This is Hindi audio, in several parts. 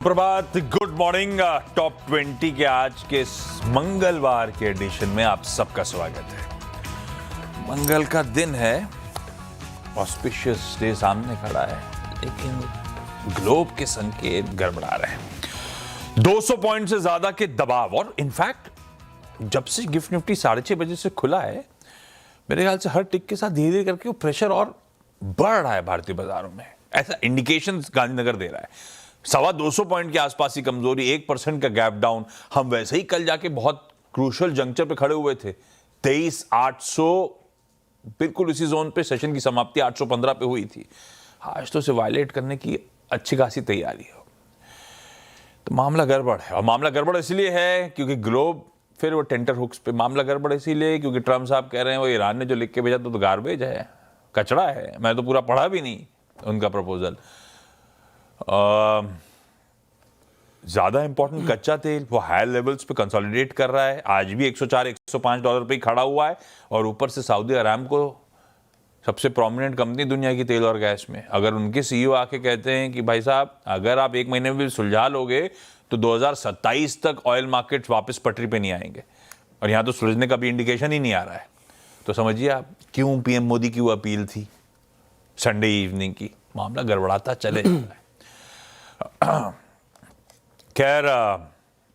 प्रभात, गुड मॉर्निंग। टॉप 20 के आज के इस मंगलवार के एडिशन में आप सबका स्वागत है। मंगल का दिन है, ऑस्पिशियस डे सामने खड़ा है, लेकिन ग्लोब के संकेत गड़बड़ा रहे हैं। 200 पॉइंट से ज्यादा के दबाव, और इनफैक्ट जब से गिफ्ट निफ्टी 6:30 बजे से खुला है, मेरे ख्याल से हर टिक के साथ धीरे धीरे करके वो प्रेशर और बढ़ रहा है भारतीय बाजारों में। ऐसा इंडिकेशन गांधीनगर दे रहा है। 225 पॉइंट के आसपास ही कमजोरी, 1% का गैप डाउन। हम वैसे ही कल जाके बहुत क्रूशियल जंक्चर पे खड़े हुए थे। 23,800 बिल्कुल उसी जोन पे सेशन की समाप्ति 815 पे हुई थी। आज तो उसे वायलेट करने की अच्छी खासी तैयारी है। तो मामला गड़बड़ है, और मामला गड़बड़ इसलिए है क्योंकि ग्लोब फिर वो टेंटर हुक्स पे। मामला गड़बड़ इसलिए क्योंकि ट्रम्प साहब कह रहे हैं वो ईरान ने जो लिख के भेजा तो गार्बेज है, कचरा है। मैं तो पूरा पढ़ा भी नहीं उनका प्रपोजल। ज्यादा इंपॉर्टेंट कच्चा तेल वो हायर लेवल्स पे कंसोलिडेट कर रहा है। आज भी $104-105 पे ही खड़ा हुआ है, और ऊपर से सऊदी अरामको सबसे प्रोमिनेंट कंपनी दुनिया की तेल और गैस में। अगर उनके सीईओ आके कहते हैं कि भाई साहब अगर आप 1 महीने में भी सुलझा लोगे तो 2027 तक ऑयल मार्केट वापस पटरी पे नहीं आएंगे, और यहां तो सुलझने का भी इंडिकेशन ही नहीं आ रहा है, तो समझिए आप क्यों पीएम मोदी की वो अपील थी संडे इवनिंग की। मामला गड़बड़ाता चले जा रहा है। खैर,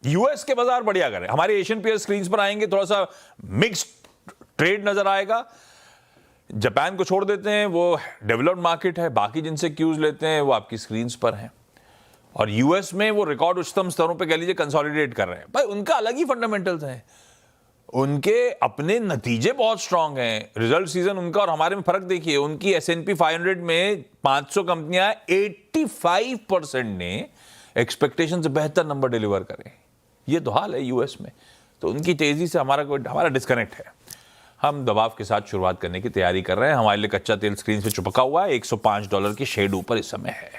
यूएस के बाजार बढ़िया करें। हमारे एशियन पेयर स्क्रीन पर आएंगे, थोड़ा सा मिक्स्ड ट्रेड नजर आएगा। जापान को छोड़ देते हैं, वो डेवलप्ड मार्केट है। बाकी जिनसे क्यूज लेते हैं वो आपकी स्क्रीन पर हैं। और यूएस में वो रिकॉर्ड उच्चतम स्तरों पे कह लीजिए कंसोलिडेट कर रहे हैं। भाई उनका अलग ही फंडामेंटल्स हैं, उनके अपने नतीजे बहुत स्ट्रांग हैं। रिजल्ट सीजन उनका और हमारे में फर्क देखिए। उनकी S&P 500 में 500 कंपनियां 85% ने एक्सपेक्टेशन से बेहतर नंबर डिलीवर करें। ये तो हाल है यूएस में। तो उनकी तेजी से हमारा डिस्कनेक्ट है। हम दबाव के साथ शुरुआत करने की तैयारी कर रहे हैं। हमारे लिए कच्चा तेल स्क्रीन से चिपका हुआ है, $105 की शेड ऊपर इस समय है।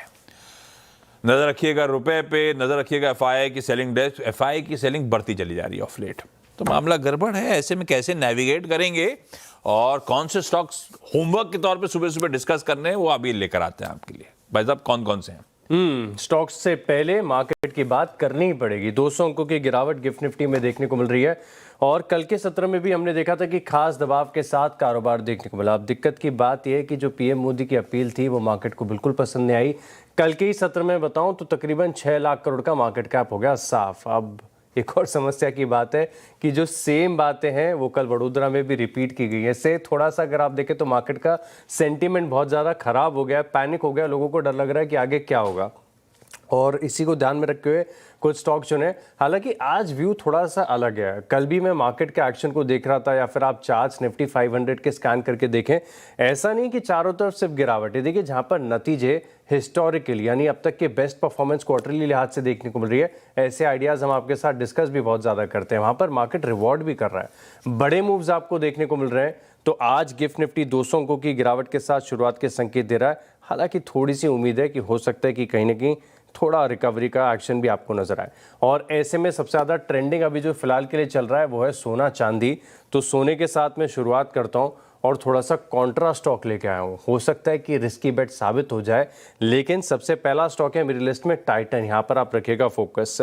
नजर रखिएगा रुपए पे, नजर रखिएगा एफआईआई की सेलिंग डेस्क। एफआईआई की सेलिंग बढ़ती चली जा रही है ऑफ लेट। तो मामला गड़बड़ है। ऐसे में कैसे नेविगेट करेंगे और कौन से स्टॉक्स होमवर्क के तौर पे सुबह सुबह डिस्कस करने हैं, वो अभी लेकर आते हैं आपके लिए। भाई साहब कौन कौन से हैं? स्टॉक्स से पहले मार्केट की बात करनी ही पड़ेगी। 200 अंकों की गिरावट गिफ्ट निफ्टी में देखने को मिल रही है, और कल के सत्र में भी हमने देखा था कि खास दबाव के साथ कारोबार देखने को मिला। अब दिक्कत की बात यह है कि जो पीएम मोदी की अपील थी वो मार्केट को बिल्कुल पसंद नहीं आई। कल के ही सत्र में बताऊं तो तकरीबन 6 लाख करोड़ का मार्केट कैप हो गया साफ। अब एक और समस्या की बात है कि जो सेम बातें हैं वो कल वडोदरा में भी रिपीट की गई है। इससे थोड़ा सा अगर आप देखें तो मार्केट का सेंटीमेंट बहुत ज़्यादा खराब हो गया है, पैनिक हो गया, लोगों को डर लग रहा है कि आगे क्या होगा, और इसी को ध्यान में रखते हुए कुछ स्टॉक चुने। हालांकि आज व्यू थोड़ा सा अलग है। कल भी मैं मार्केट के एक्शन को देख रहा था, या फिर आप चार्ट्स निफ्टी 500 के स्कैन करके देखें, ऐसा नहीं कि चारों तरफ सिर्फ गिरावट है। देखिए जहां पर नतीजे हिस्टोरिकली यानी अब तक के बेस्ट परफॉर्मेंस क्वार्टरली लिहाज से देखने को मिल रही है, ऐसे आइडियाज हम आपके साथ डिस्कस भी बहुत ज्यादा करते हैं। वहां पर मार्केट रिवॉर्ड भी कर रहा है, बड़े मूव्स आपको देखने को मिल रहे हैं। तो आज गिफ्ट निफ्टी 200 अंकों की गिरावट के साथ शुरुआत के संकेत दे रहा है। हालांकि थोड़ी सी उम्मीद है कि हो सकता है कि कहीं ना कहीं थोड़ा रिकवरी का एक्शन भी आपको नजर आए। और ऐसे में सबसे ज़्यादा ट्रेंडिंग अभी जो फिलहाल के लिए चल रहा है वो है सोना चांदी। तो सोने के साथ मैं शुरुआत करता हूं, और थोड़ा सा कॉन्ट्रा स्टॉक लेके आया हूँ। हो सकता है कि रिस्की बेट साबित हो जाए, लेकिन सबसे पहला स्टॉक है मेरी लिस्ट में टाइटन। यहाँ पर आप रखिएगा फोकस।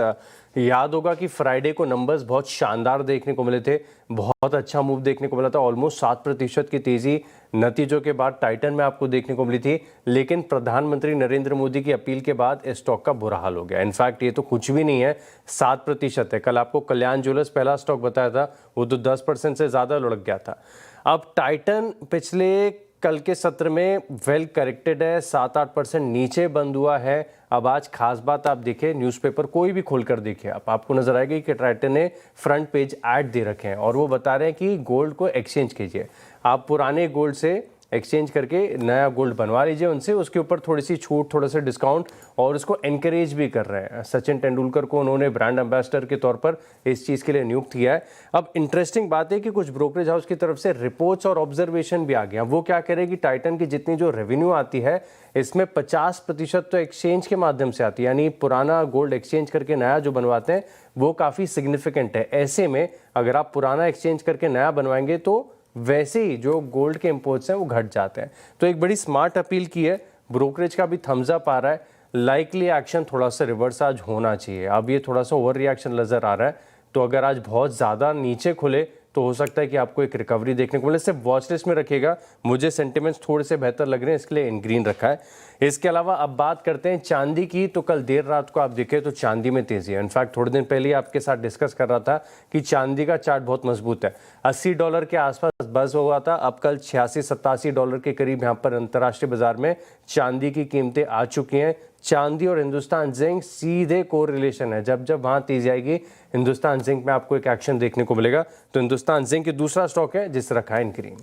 याद होगा कि फ्राइडे को नंबर्स बहुत शानदार देखने को मिले थे, बहुत अच्छा मूव देखने को मिला था। ऑलमोस्ट 7% की तेजी नतीजों के बाद टाइटन में आपको देखने को मिली थी, लेकिन प्रधानमंत्री नरेंद्र मोदी की अपील के बाद इस स्टॉक का बुरा हाल हो गया। इनफैक्ट ये तो कुछ भी नहीं है, 7% है। कल आपको कल्याण ज्वेलर्स पहला स्टॉक बताया था, वो तो 10% से ज़्यादा लुढ़क गया था। अब टाइटन पिछले कल के सत्र में वेल करेक्टेड है, 7-8% नीचे बंद हुआ है। अब आज खास बात आप देखें, न्यूज़पेपर कोई भी खोलकर देखें आपको नजर आएगी कि टाइटन ने फ्रंट पेज ऐड दे रखे हैं, और वो बता रहे हैं कि गोल्ड को एक्सचेंज कीजिए। आप पुराने गोल्ड से एक्सचेंज करके नया गोल्ड बनवा लीजिए उनसे, उसके ऊपर थोड़ी सी छूट, थोड़ा सा डिस्काउंट, और उसको एनकरेज भी कर रहे हैं। सचिन तेंदुलकर को उन्होंने ब्रांड एम्बेसडर के तौर पर इस चीज़ के लिए नियुक्त किया है। अब इंटरेस्टिंग बात है कि कुछ ब्रोकरेज हाउस की तरफ से रिपोर्ट्स और ऑब्जर्वेशन भी आ गया। वो क्या कह रहे हैं कि टाइटन की जितनी जो रेवेन्यू आती है, इसमें 50% तो एक्सचेंज के माध्यम से आती है, यानी पुराना गोल्ड एक्सचेंज करके नया जो बनवाते हैं वो काफ़ी सिग्निफिकेंट है। ऐसे में अगर आप पुराना एक्सचेंज करके नया बनवाएंगे तो वैसे ही जो गोल्ड के इंपोर्ट्स हैं वो घट जाते हैं। तो एक बड़ी स्मार्ट अपील की है, ब्रोकरेज का भी थम्स अप आ रहा है। लाइकली एक्शन थोड़ा सा रिवर्स आज होना चाहिए। अब ये थोड़ा सा ओवर रिएक्शन नज़र आ रहा है, तो अगर आज बहुत ज़्यादा नीचे खुले तो हो सकता है कि आपको एक रिकवरी देखने को मिले। सिर्फ वॉच लिस्ट में रखिएगा, मुझे सेंटिमेंट्स थोड़े से बेहतर लग रहे हैं, इसके लिए इन ग्रीन रखा है। इसके अलावा अब बात करते हैं चांदी की, तो कल देर रात को आप देखें तो चांदी में तेजी है। इनफैक्ट थोड़े दिन पहले ही आपके साथ डिस्कस कर रहा था कि चांदी का चार्ट बहुत मजबूत है, $80 के आसपास बस हुआ था। अब कल $86-87 के करीब यहाँ पर अंतर्राष्ट्रीय बाजार में चांदी की कीमतें आ चुकी हैं। चांदी और हिंदुस्तान जिंक सीधे कोरिलेशन है, जब जब वहां तेजी आएगी हिंदुस्तान जिंक में आपको एक एक्शन देखने को मिलेगा। तो हिंदुस्तान जिंक दूसरा स्टॉक है जिस रखा है इन ग्रीन।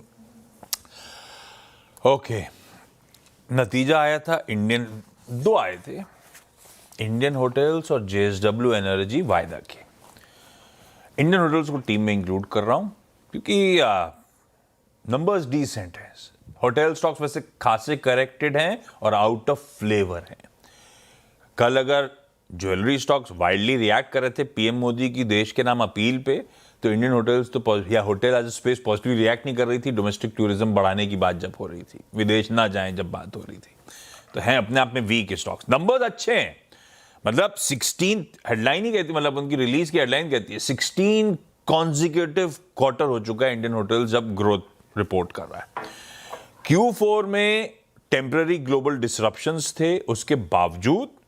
ओके, नतीजा आया था इंडियन, दो आए थे, इंडियन होटल्स और JSW एनर्जी वायदा के। इंडियन होटल्स को टीम में इंक्लूड कर रहा हूं क्योंकि नंबर्स डिसेंट हैं। होटल स्टॉक्स वैसे खासे करेक्टेड हैं और आउट ऑफ फ्लेवर हैं। कल अगर ज्वेलरी स्टॉक्स वाइडली रिएक्ट कर रहे थे पीएम मोदी की देश के नाम अपील पे, तो इंडियन होटल्स तो या hotel as space positive react नहीं कर रही थी। डोमेस्टिक टूरिज्म बढ़ाने की बात जब हो रही थी, विदेश ना जाएं जब बात हो रही थी, तो हैं अपने आप में वीक स्टॉक्स। नंबर्स अच्छे हैं, मतलब 16 हेडलाइन ही कहती है, मतलब उनकी रिलीज की हेडलाइन कहती है 16 कॉन्जिक्यूटिव क्वार्टर हो चुका है इंडियन होटल्स अब ग्रोथ रिपोर्ट कर रहा है। Q4 में टेम्पररी ग्लोबल डिसरप्शंस थे, उसके बावजूद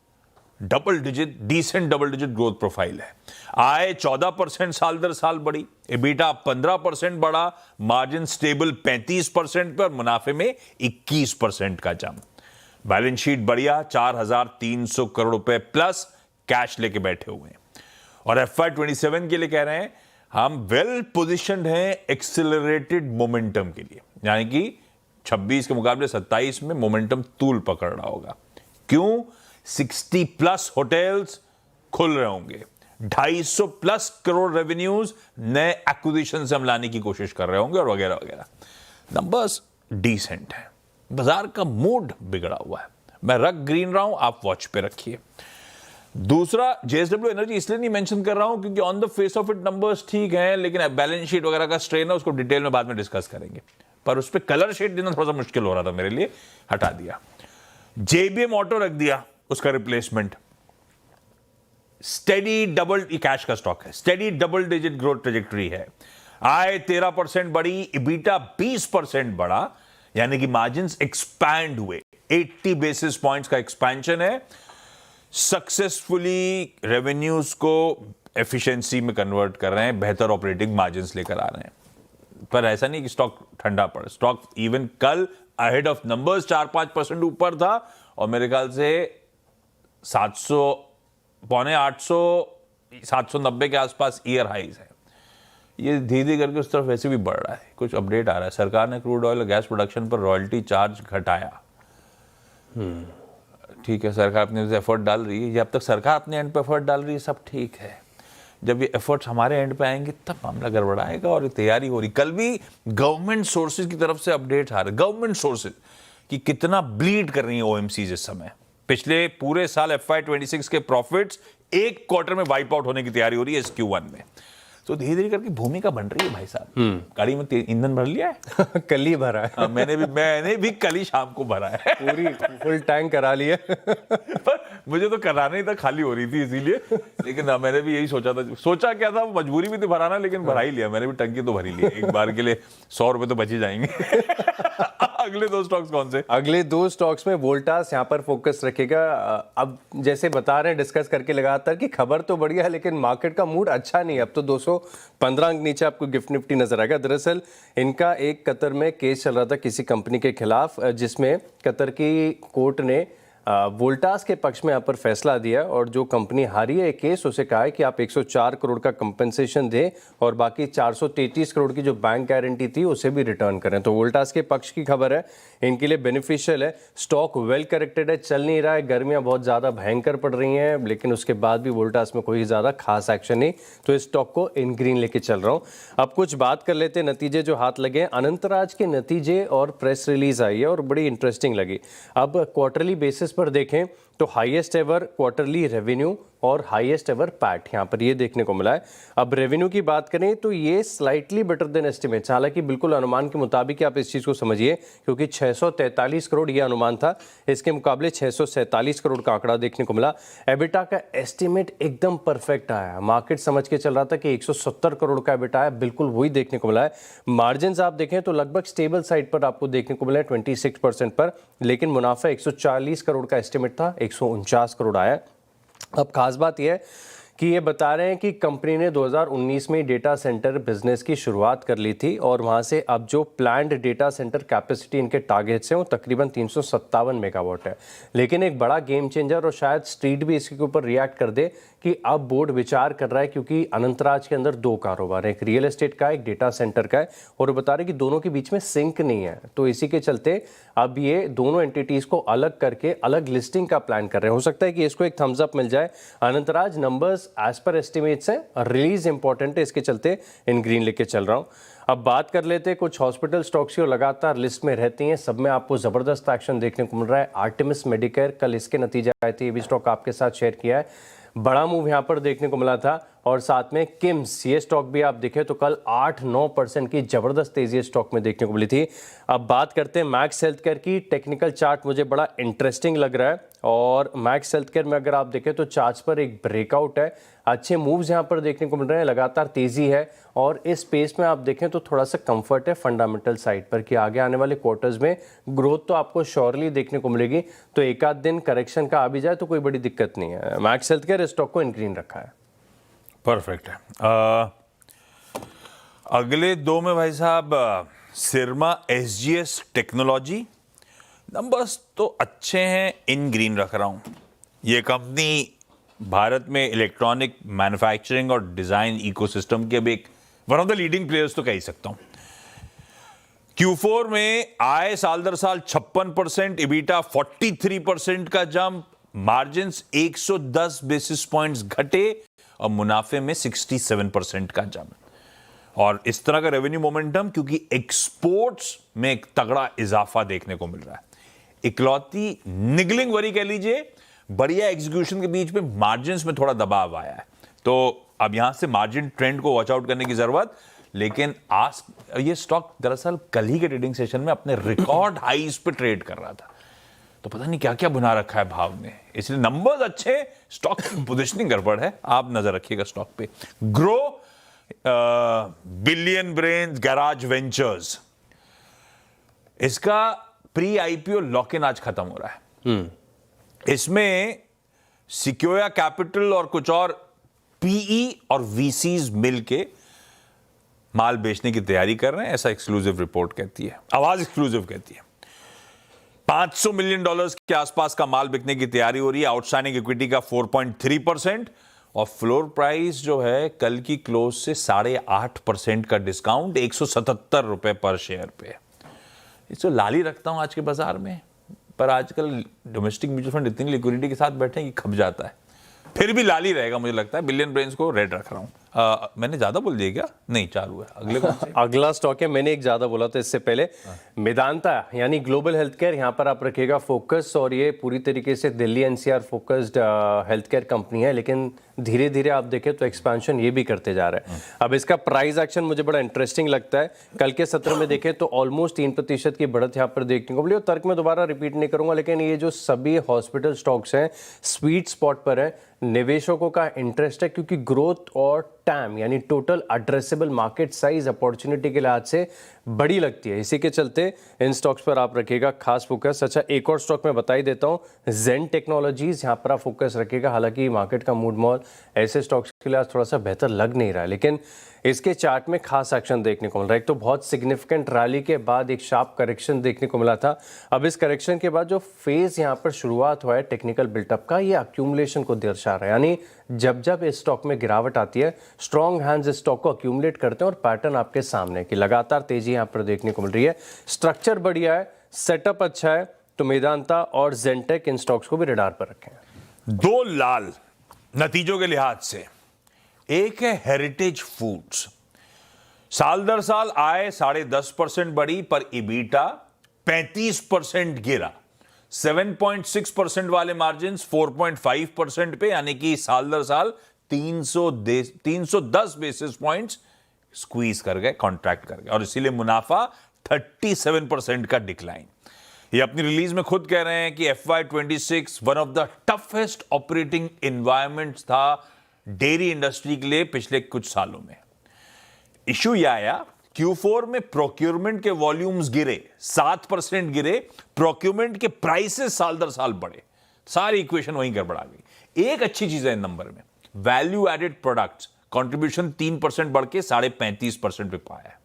decent double digit growth profile है। आय 14% साल दर साल बढ़ी, एबिटा 15% बढ़ा, मार्जिन स्टेबल 35% पर, मुनाफे में 21% का जंप। बैलेंस शीट बढ़िया, 4,300 करोड़ रुपए प्लस कैश लेके बैठे हुए हैं। और FY27 के लिए कह रहे हैं हम वेल पोजिशन्ड हैं एक्सेलरेटेड मोमेंटम के लिए, यानी कि 26 के मुकाबले 27 में मोमेंटम तूल पकड़ रहा होगा। क्यों? 60+ होटल्स खुल रहे होंगे, 250+ करोड़ रेवेन्यूज नए एक्विजिशन से हम लाने की कोशिश कर रहे होंगे और वगैरह वगैरह। नंबर्स डिसेंट है, बाजार का मूड बिगड़ा हुआ है। मैं रख ग्रीन रहा हूं, आप वॉच पे रखिए। दूसरा, JSW एनर्जी इसलिए नहीं मेंशन कर रहा हूं क्योंकि on the face of it numbers ठीक हैं, लेकिन बैलेंस शीट वगैरह का स्ट्रेन है, उसको डिटेल में बाद में डिस्कस करेंगे। पर उस पर कलर शेड देना थोड़ा सा मुश्किल हो रहा था मेरे लिए, हटा दिया। JBM ऑटो रख दिया, उसका रिप्लेसमेंट स्टेडी डबल, कैश का स्टॉक है, steady double digit growth trajectory है। आय 13% बढ़ी, इबिटा 20% बढ़ा, यानी कि मार्जिन्स एक्सपैंड हुए, 80 बेसिस पॉइंट्स का एक्सपेंशन है। सक्सेसफुली रेवेन्यूज को एफिशिएंसी में कन्वर्ट कर रहे हैं, बेहतर ऑपरेटिंग मार्जिन्स लेकर आ रहे हैं। पर ऐसा नहीं कि स्टॉक ठंडा पड़ा, स्टॉक इवन कल अहेड ऑफ नंबर्स 4-5% ऊपर था, और मेरे ख्याल से 700 पौने 800 790 के आसपास ईयर हाइज है। ये धीरे धीरे करके उस तरफ वैसे भी बढ़ रहा है। कुछ अपडेट आ रहा है, सरकार ने क्रूड ऑयल और गैस प्रोडक्शन पर रॉयल्टी चार्ज घटाया। ठीक है, सरकार अपने एफर्ट डाल रही है, जब तक सरकार अपने एंड पे एफर्ट डाल रही है सब ठीक है। जब ये एफर्ट्स हमारे एंड पे आएंगे तब मामला गड़बड़ाएगा, और तैयारी हो रही। कल भी गवर्नमेंट सोर्सेज की तरफ से अपडेट आ रहे, गवर्नमेंट सोर्सेज कि कितना ब्लीड कर रही है OMCs इस समय। पिछले पूरे साल FY26 के प्रॉफिट्स एक क्वार्टर में वाइप आउट होने की तैयारी हो रही है इस Q1 में। तो धीरे धीरे करके भूमिका बन रही है भाई साहब। गाड़ी में ईंधन भर लिया है? कल ही भरा है। मैंने भी कल ही शाम को भरा है। पूरी फुल टैंक करा लिया। पर मुझे तो कराना ही था, खाली हो रही थी इसीलिए। लेकिन मैंने भी यही सोचा क्या था, मजबूरी भी थी भराना, लेकिन भरा ही लिया मैंने भी, टंकी तो भरी ली एक बार के लिए। 100 रुपए तो बच ही जाएंगे। अगले दो स्टॉक्स कौन से? अगले दो स्टॉक्स में वोल्टास यहाँ पर फोकस रखेगा। अब जैसे बता रहे हैं डिस्कस करके लगातार कि खबर तो बढ़िया है लेकिन मार्केट का मूड अच्छा नहीं है। अब तो 215 अंक नीचे आपको गिफ्ट निफ्टी नजर आएगा। दरअसल इनका एक कतर में केस चल रहा था किसी कंपनी के खिलाफ, जिसमें कतर की कोर्ट ने वोल्टास के पक्ष में यहाँ पर फैसला दिया, और जो कंपनी हारी है केस उसे कहा है कि आप 104 करोड़ का कंपनसेशन दें और बाकी 433 करोड़ की जो बैंक गारंटी थी उसे भी रिटर्न करें। तो वोल्टास के पक्ष की खबर है, इनके लिए बेनिफिशियल है। स्टॉक वेल करेक्टेड है, चल नहीं रहा है, गर्मियां बहुत ज़्यादा भयंकर पड़ रही हैं, लेकिन उसके बाद भी वोल्टास में कोई ज़्यादा खास एक्शन नहीं, तो इस स्टॉक को इन ग्रीन लेके चल रहा हूँ। अब कुछ बात कर लेते हैं नतीजे जो हाथ लगे। अनंतराज के नतीजे और प्रेस रिलीज आई है और बड़ी इंटरेस्टिंग लगी। अब क्वार्टरली बेसिस पर देखें तो हाईएस्ट एवर क्वार्टरली रेवेन्यू और हाईएस्ट एवर पैट यहाँ पर ये देखने को मिला है। अब रेवेन्यू की बात करें तो ये स्लाइटली बेटर देन एस्टिमेट्स, हालांकि बिल्कुल अनुमान के मुताबिक आप इस चीज़ को समझिए, क्योंकि 643 करोड़ ये अनुमान था, इसके मुकाबले 647 करोड़ का आंकड़ा देखने को मिला। एबिटा का एस्टिमेट एकदम परफेक्ट आया, मार्केट समझ के चल रहा था कि 170 करोड़ का एबिटा आया, बिल्कुल वही देखने को मिला है। मार्जिन आप देखें तो लगभग स्टेबल साइड पर आपको देखने को मिला है 26% पर, लेकिन मुनाफा 140 करोड़ का एस्टिमेट था, 149 करोड़ आया। अब खास बात यह है कि ये बता रहे हैं कि कंपनी ने 2019 में डेटा सेंटर बिजनेस की शुरुआत कर ली थी और वहाँ से अब जो प्लान्ड डेटा सेंटर कैपेसिटी इनके टारगेट्स हैं वो तकरीबन 357 मेगावाट है। लेकिन एक बड़ा गेम चेंजर, और शायद स्ट्रीट भी इसके ऊपर रिएक्ट कर दे, कि अब बोर्ड विचार कर रहा है, क्योंकि अनंतराज के अंदर दो कारोबार है, एक रियल एस्टेट का, एक डेटा सेंटर का है, और बता रहे कि दोनों के बीच में सिंक नहीं है। तो इसी के चलते अब ये दोनों एंटिटीज को अलग करके अलग लिस्टिंग का प्लान कर रहे हैं। हो सकता है कि इसको एक थम्स अप मिल जाए। अनंतराज नंबर्स एज पर एस्टिमेट्स हैं, रिलीज इंपॉर्टेंट है, इसके चलते इन ग्रीन लेके चल रहा हूँ। अब बात कर लेते हैं कुछ हॉस्पिटल स्टॉक्स की, और लगातार लिस्ट में रहती हैं, सब में आपको जबरदस्त एक्शन देखने को मिल रहा है। आर्टेमिस मेडिकेयर, कल इसके नतीजे आए थे, ये भी स्टॉक आपके साथ शेयर किया है, बड़ा मूव यहां पर देखने को मिला था। और साथ में किम्स, ये स्टॉक भी आप देखें तो कल 8-9% की जबरदस्त तेजी स्टॉक में देखने को मिली थी। अब बात करते हैं मैक्स हेल्थकेयर की। टेक्निकल चार्ट मुझे बड़ा इंटरेस्टिंग लग रहा है, और मैक्स हेल्थकेयर में अगर आप देखें तो चार्ट्स पर एक ब्रेकआउट है, अच्छे मूव्स यहां पर देखने को मिल रहे हैं, लगातार तेजी है, और इस स्पेस में आप देखें तो थोड़ा सा कंफर्ट है फंडामेंटल साइड पर कि आगे आने वाले क्वार्टर्स में ग्रोथ तो आपको श्योरली देखने को मिलेगी। तो एक आध दिन करेक्शन का आ भी जाए तो कोई बड़ी दिक्कत नहीं है। मैक्स हेल्थकेयर स्टॉक को इन ग्रीन रखा है। परफेक्ट है। अगले दो में भाई साहब सिरमा एसजीएस टेक्नोलॉजी, नंबर्स तो अच्छे हैं, इन ग्रीन रख रहा हूं। ये कंपनी भारत में इलेक्ट्रॉनिक मैन्युफैक्चरिंग और डिजाइन इकोसिस्टम के भी एक one of the leading players तो कह ही सकता हूं। Q4 में आय साल दर साल 56%, इबिटा 43% का जंप, मार्जिन 110 बेसिस पॉइंट्स घटे और मुनाफे में 67% का जंप। और इस तरह का रेवेन्यू मोमेंटम क्योंकि एक्सपोर्ट्स में एक तगड़ा इजाफा देखने को मिल रहा है। इकलौती निगलिंग वरी कह लीजिए, बढ़िया एग्जीक्यूशन के बीच में मार्जिन में थोड़ा दबाव आया है, तो अब यहां से मार्जिन ट्रेंड को वॉच आउट करने की जरूरत। लेकिन आज ये स्टॉक दरअसल कल ही के ट्रेडिंग सेशन में अपने रिकॉर्ड हाईज पे ट्रेड कर रहा था, तो पता नहीं क्या क्या बुना रखा है भाव ने, इसलिए नंबर्स अच्छे, स्टॉक की पोजिशनिंग गड़बड़ है, आप नजर रखिएगा स्टॉक पे। Grow, billion brain garage ventures, इसका प्री आईपीओ लॉक इन आज खत्म हो रहा है। इसमें सिक्योया कैपिटल और कुछ और पीई और वीसीज मिलके माल बेचने की तैयारी कर रहे हैं, ऐसा एक्सक्लूसिव रिपोर्ट कहती है, आवाज एक्सक्लूसिव कहती है। $500 मिलियन के आसपास का माल बिकने की तैयारी हो रही है। आउटस्टैंडिंग इक्विटी का 4.3% और फ्लोर प्राइस जो है कल की क्लोज से 8.5% का डिस्काउंट, 177 रुपए पर शेयर पे। इसको लाली रखता हूं आज के बाजार में, पर आजकल डोमेस्टिक म्यूचुअल फंड इतनी लिक्विडिटी के साथ बैठे हैं कि खप जाता है, फिर भी लाली रहेगा मुझे लगता है। बिलियन ब्रेन्स को रेड रख रहा हूं। मैंने ज्यादा बोल दिया क्या? नहीं, चालू है। अगले कौन से? अगला स्टॉक है, मैंने एक ज्यादा बोला था इससे पहले, मेदांता यानी ग्लोबल हेल्थ केयर, यहाँ पर आप रखिएगा फोकस, और ये पूरी तरीके से Delhi NCR focused health care company है, लेकिन धीरे धीरे आप देखें तो एक्सपेंशन ये भी करते जा रहा है। अब इसका प्राइस एक्शन मुझे बड़ा इंटरेस्टिंग लगता है। कल के सत्र में देखें तो ऑलमोस्ट 3% की बढ़त यहाँ पर देखने को मिली, और तर्क में दोबारा रिपीट नहीं करूंगा, लेकिन ये जो सभी हॉस्पिटल स्टॉक्स हैं स्वीट स्पॉट पर है, निवेशकों का इंटरेस्ट है, क्योंकि ग्रोथ और टैम यानी total addressable market size opportunity के लिहाज से बड़ी लगती है। इसी के चलते इन स्टॉक्स पर आप रखिएगा खास फोकस। अच्छा, एक और स्टॉक मैं बता ही देता हूं, जेन टेक्नोलॉजीज, यहाँ पर आप फोकस रखिएगा। हालांकि मार्केट का मूड मॉल ऐसे स्टॉक्स के लिए थोड़ा सा बेहतर लग नहीं रहा है, लेकिन इसके चार्ट में खास एक्शन देखने को मिल रहा है। एक तो बहुत सिग्निफिकेंट रैली के बाद एक शार्प करेक्शन देखने को मिला था। अब इस करेक्शन के बाद जो फेज यहाँ पर शुरुआत हुआ है टेक्निकल बिल्टअप का, ये अक्यूमुलेशन को दर्शा रहा है, यानी जब जब इस स्टॉक में गिरावट आती है, स्ट्रॉन्ग हैंड्स इस स्टॉक को अक्यूमुलेट करते हैं, और पैटर्न आपके सामने की लगातार तेजी यहाँ पर देखने को मिल रही है। स्ट्रक्चर बढ़िया है, सेटअप अच्छा है, तो मेदांता और जेनटेक इन स्टॉक्स को भी रडार पर रखें। दो लाल नतीजों के लिहाज से, एक है हेरिटेज फूड्स, साल दर साल आय 10.5% बढ़ी, पर इबीटा 35% गिरा। 7.6% वाले मार्जिन 4.5% पे, यानी कि साल दर साल 310 बेसिस पॉइंट्स स्क्वीज कर गए, कॉन्ट्रैक्ट कर गए, और इसीलिए मुनाफा 37% का डिक्लाइन। ये अपनी रिलीज में खुद कह रहे हैं कि FY26 one of the toughest operating environment था डेयरी इंडस्ट्री के लिए पिछले कुछ सालों में। इशू यह आया, Q4 में प्रोक्योरमेंट के वॉल्यूम्स गिरे, 7% गिरे, प्रोक्योरमेंट के प्राइसेस साल दर साल बढ़े, सारी इक्वेशन वहीं गड़बड़ा गई। एक अच्छी चीज है इन नंबर में, वैल्यू एडेड प्रोडक्ट्स कंट्रीब्यूशन 3% बढ़ के 35.5% पे पाया है।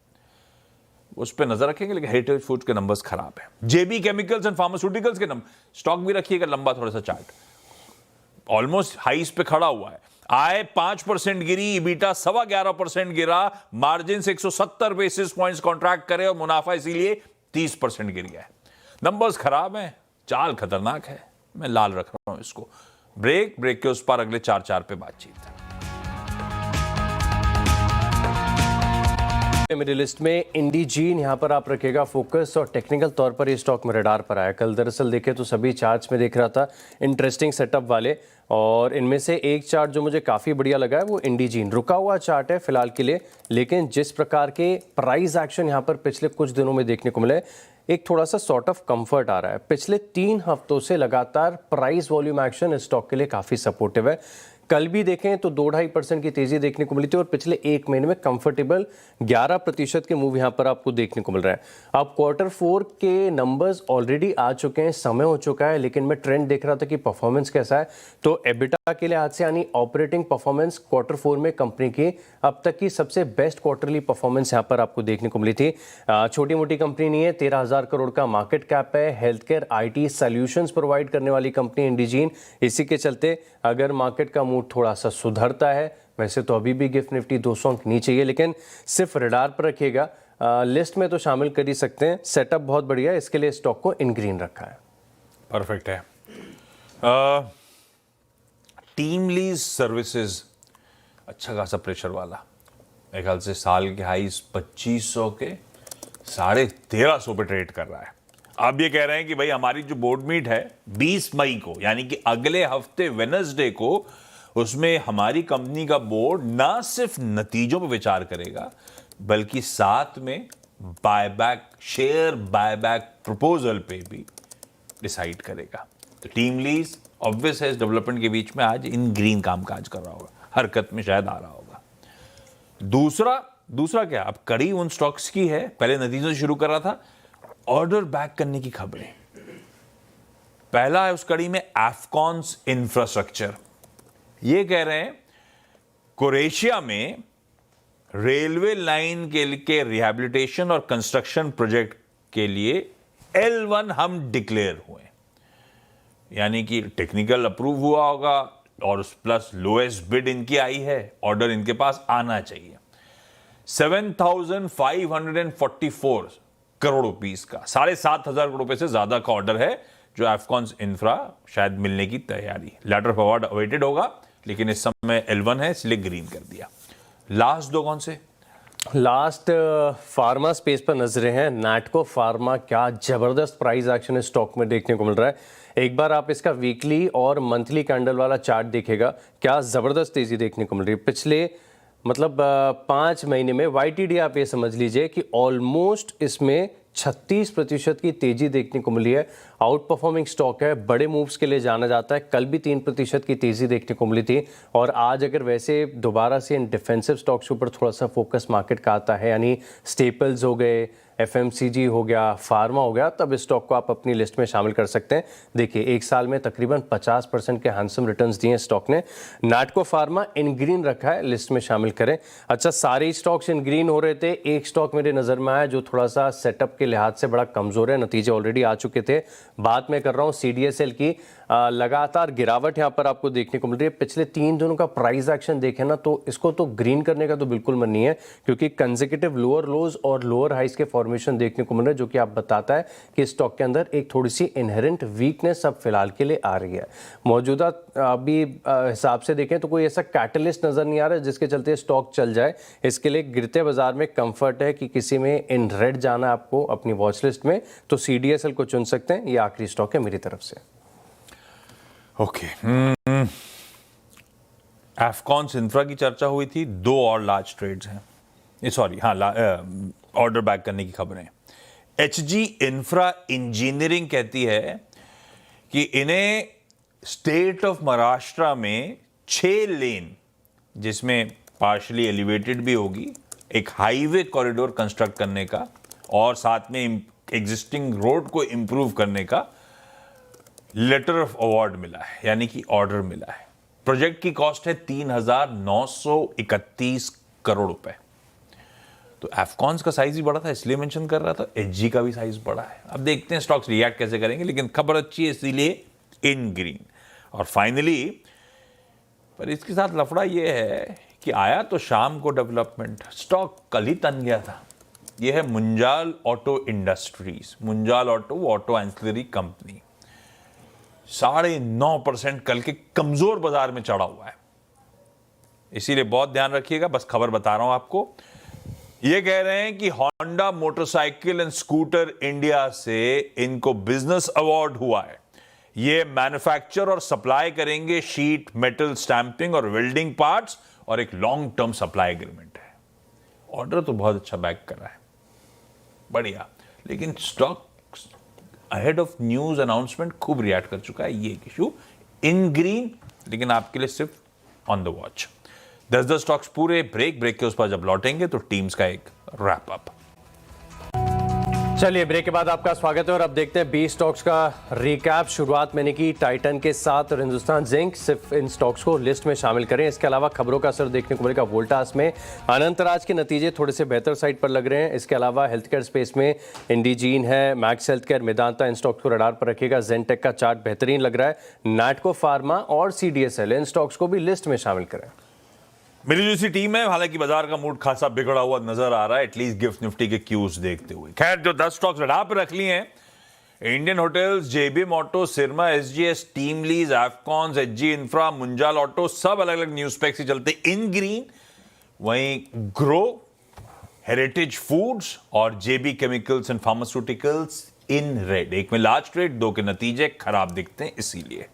उस पर नजर रखेंगे, लेकिन हेरिटेज फूड्स के नंबर्स खराब है। जेबी केमिकल्स एंड फार्मास्यूटिकल्स के नंबर स्टॉक भी रखिएगा लंबा थोड़ा सा चार्ट, ऑलमोस्ट हाईस पे खड़ा हुआ है। आय 5% गिरी, इबिटा 11.25% गिरा, मार्जिन 170 बेसिस पॉइंट्स कॉन्ट्रैक्ट करे और मुनाफा इसीलिए 30% गिर गया है। नंबर्स खराब हैं, चाल खतरनाक है, मैं लाल रख रहा हूं इसको। ब्रेक के उस पर अगले 4 पे बातचीत। मेरी लिस्ट में इंडीजीन यहाँ पर आप रखेगा फोकस, और टेक्निकल तौर पर ये स्टॉक में रडार पर आया। कल दरअसल देखे तो सभी चार्ट्स में देख रहा था इंटरेस्टिंग सेटअप वाले, और इनमें से एक चार्ट जो मुझे काफ़ी बढ़िया लगा है वो इंडीजीन। रुका हुआ चार्ट है फिलहाल के लिए, लेकिन जिस प्रकार के प्राइस एक्शन यहाँ पर पिछले कुछ दिनों में देखने को मिले, एक थोड़ा सा सॉर्ट ऑफ कंफर्ट आ रहा है। पिछले 3 हफ्तों से लगातार प्राइस वॉल्यूम एक्शन इस स्टॉक के लिए काफ़ी सपोर्टिव है। कल भी देखें तो 2-2.5% की तेजी देखने को मिली थी, और पिछले 1 महीने में कंफर्टेबल 11% के मूव यहां पर आपको देखने को मिल रहा है। अब Q4 के नंबर्स ऑलरेडी आ चुके हैं, समय हो चुका है, लेकिन मैं ट्रेंड देख रहा था कि परफॉर्मेंस कैसा है। तो एबिटा के लिहाज से यानी ऑपरेटिंग परफॉर्मेंस Q4 में कंपनी की अब तक की सबसे बेस्ट क्वार्टरली परफॉर्मेंस यहां पर आपको देखने को मिली थी। छोटी मोटी कंपनी नहीं है, 13,000 करोड़ का मार्केट कैप है, health care IT solutions provide करने वाली कंपनी इंडीजीन। इसी के चलते अगर मार्केट का थोड़ा सा सुधरता है, वैसे तो अभी भी गिफ्ट निफ्टी 200 अंक नीचे ही है, लेकिन सिर्फ रडार पर रखिएगा। लिस्ट में तो शामिल कर ही सकते हैं। सेटअप बहुत बढ़िया है, इसके लिए स्टॉक को इन ग्रीन रखा है। परफेक्ट है। टीम लीज सर्विसेज अच्छा खासा प्रेशर वाला, मेरे ख्याल से साल के हाईस 2500 के 1350 पे ट्रेड कर रहा है। अब ये कह रहे हैं कि भाई हमारी जो बोर्ड मीट है 20 मई को, यानी कि अगले हफ्ते वेडनेसडे को, उसमें हमारी कंपनी का बोर्ड ना सिर्फ नतीजों पर विचार करेगा, बल्कि साथ में बायबैक, शेयर बायबैक प्रपोजल पे भी डिसाइड करेगा। तो टीम लीज ऑब्वियस है, इस डेवलपमेंट के बीच में आज इन ग्रीन काम काज कर रहा होगा, हरकत में शायद आ रहा होगा। दूसरा क्या, अब कड़ी उन स्टॉक्स की है, पहले नतीजों से शुरू कर रहा था, ऑर्डर बैक करने की खबरें। पहला है उस कड़ी में एफकॉन्स इंफ्रास्ट्रक्चर। ये कह रहे हैं क्रोएशिया में रेलवे लाइन के रिहैबिलिटेशन और कंस्ट्रक्शन प्रोजेक्ट के लिए L1 हम डिक्लेयर हुए, यानी कि टेक्निकल अप्रूव हुआ होगा और प्लस लोएस्ट बिड इनकी आई है, ऑर्डर इनके पास आना चाहिए। 7,544 करोड़ रुपीस का, 7,500 करोड़ रुपए से ज्यादा का ऑर्डर है जो एफकॉन्स इंफ्रा शायद मिलने की तैयारी। लेटर ऑफ अवार्ड अवेटेड होगा, लेकिन इस समय L1 है, इसलिए ग्रीन कर दिया। लास्ट दो कौन से? लास्ट फार्मा स्पेस पर नजरें हैं। नैटको फार्मा, क्या जबरदस्त प्राइस एक्शन इस स्टॉक में देखने को मिल रहा है। एक बार आप इसका वीकली और मंथली कैंडल वाला चार्ट देखेगा, क्या जबरदस्त तेजी देखने को मिल रही है। पिछले 5 महीने में YTD आप ये समझ लीजिए कि ऑलमोस्ट इसमें 36% की तेजी देखने को मिली है। आउट परफॉर्मिंग स्टॉक है, बड़े मूव्स के लिए जाना जाता है। कल भी 3% की तेजी देखने को मिली थी, और आज अगर वैसे दोबारा से इन डिफेंसिव स्टॉक्स के ऊपर थोड़ा सा फोकस मार्केट का आता है, यानी स्टेपल्स हो गए, FMCG हो गया, फार्मा हो गया, तब इस स्टॉक को आप अपनी लिस्ट में शामिल कर सकते हैं। देखिए, एक साल में तकरीबन 50% के हैंडसम रिटर्न्स दिए स्टॉक ने। नैटको फार्मा इन ग्रीन रखा है, लिस्ट में शामिल करें। अच्छा, सारे स्टॉक्स इन ग्रीन हो रहे थे, एक स्टॉक मेरे नज़र में आया जो थोड़ा सा सेटअप के लिहाज से बड़ा कमज़ोर है, नतीजे ऑलरेडी आ चुके थे। बात मैं कर रहा हूँ CDSL की। लगातार गिरावट यहाँ पर आपको देखने को मिल रही है। पिछले 3 दिनों का प्राइस एक्शन देखें ना, तो इसको तो ग्रीन करने का तो बिल्कुल मन नहीं है, क्योंकि कंसेक्यूटिव लोअर लोज और लोअर हाइस के फॉर्मेट फॉर्मेशन देखने को मिल रहा है, जो कि आप बताता है कि स्टॉक के अंदर एक थोड़ी सी इनहेरेंट वीकनेस अब फिलहाल के लिए आ रही है। मौजूदा अभी हिसाब से देखें तो कोई ऐसा कैटलिस्ट नजर नहीं आ रहा है जिसके चलते स्टॉक चल जाए। इसके लिए गिरते बाजार में कंफर्ट है कि किसी में इन रेड जाना है आपको अपनी वॉच लिस्ट में, तो CDSL को चुन सकते हैं। ये आखिरी स्टॉक है मेरी तरफ से। ओके, एफकॉन्स इंफ्रा की चर्चा हुई थी, 2 और लार्ज ट्रेड्स हैं, सॉरी हाँ, ऑर्डर बैक करने की खबरें। HG इंफ्रा इंजीनियरिंग कहती है कि इन्हें स्टेट ऑफ महाराष्ट्र में 6 लेन, जिसमें पार्शली एलिवेटेड भी होगी, एक हाईवे कॉरिडोर कंस्ट्रक्ट करने का और साथ में एग्जिस्टिंग रोड को इंप्रूव करने का लेटर ऑफ अवार्ड मिला है, यानी कि ऑर्डर मिला है। प्रोजेक्ट की कॉस्ट है 3,931 करोड़ रुपए। तो एफकॉन्स का साइज भी बड़ा था, इसलिए मेंशन कर रहा था। HG का भी साइज बड़ा है। अब देखते हैं स्टॉक्स रिएक्ट कैसे करेंगे, लेकिन खबर अच्छी है इसीलिए इन ग्रीन। और फाइनली, पर इसके साथ लफड़ा यह है कि आया तो शाम को डेवलपमेंट, स्टॉक कल ही तन गया था। यह है Munjal auto industries, Munjal auto ancillary company. 9.5% कल के कमजोर बाजार में चढ़ा हुआ है, इसीलिए बहुत ध्यान रखिएगा। बस खबर बता रहा हूं आपको। ये कह रहे हैं कि Honda motorcycle and scooter India से इनको बिजनेस अवार्ड हुआ है। ये मैन्युफैक्चर और सप्लाई करेंगे शीट मेटल स्टैंपिंग और वेल्डिंग पार्ट्स, और एक लॉन्ग टर्म सप्लाई एग्रीमेंट है। ऑर्डर तो बहुत अच्छा बैक कर रहा है, बढ़िया। लेकिन stock ahead of news announcement खूब रिएक्ट कर चुका है। ये एक इशू इन ग्रीन, लेकिन आपके लिए सिर्फ ऑन द वॉच। 10 स्टॉक्स पूरे ब्रेक के उस पर जब लौटेंगे तो टीम्स का एक रैप अप। चलिए, ब्रेक के बाद आपका स्वागत है और अब देखते हैं 20 स्टॉक्स का रिकैप। शुरुआत मैंने की टाइटन के साथ और हिंदुस्तान जिंक, सिर्फ इन स्टॉक्स को लिस्ट में शामिल करें। इसके अलावा खबरों का असर देखने को मिलेगा वोल्टास में। अनंतराज के नतीजे थोड़े से बेहतर साइड पर लग रहे हैं। इसके अलावा हेल्थ केयर स्पेस में इंडीजीन है, मैक्स हेल्थ केयर, मेदांता, इन स्टॉक्स को रडार पर रखिएगा। जेनटेक का चार्ट बेहतरीन लग रहा है। नैटको फार्मा और CDSL, इन स्टॉक्स को भी लिस्ट में शामिल करें। मेरी जैसी टीम है, हालांकि बाजार का मूड खासा बिगड़ा हुआ नजर आ रहा है, एटलीस्ट गिफ्ट निफ्टी के क्यूज देखते हुए। खैर, जो 10 स्टॉक्स रडार पर रख लिए हैं, इंडियन होटल्स, JB मोटो, सिरमा, SGS, team lease, Afcons, HG infra, Munjal auto, सब अलग अलग न्यूज पैक से चलते इन ग्रीन। वहीं ग्रो, हेरिटेज फूड्स और JB chemicals and pharmaceuticals in red. एक में लार्ज ट्रेड, 2 के नतीजे खराब दिखते हैं, इसीलिए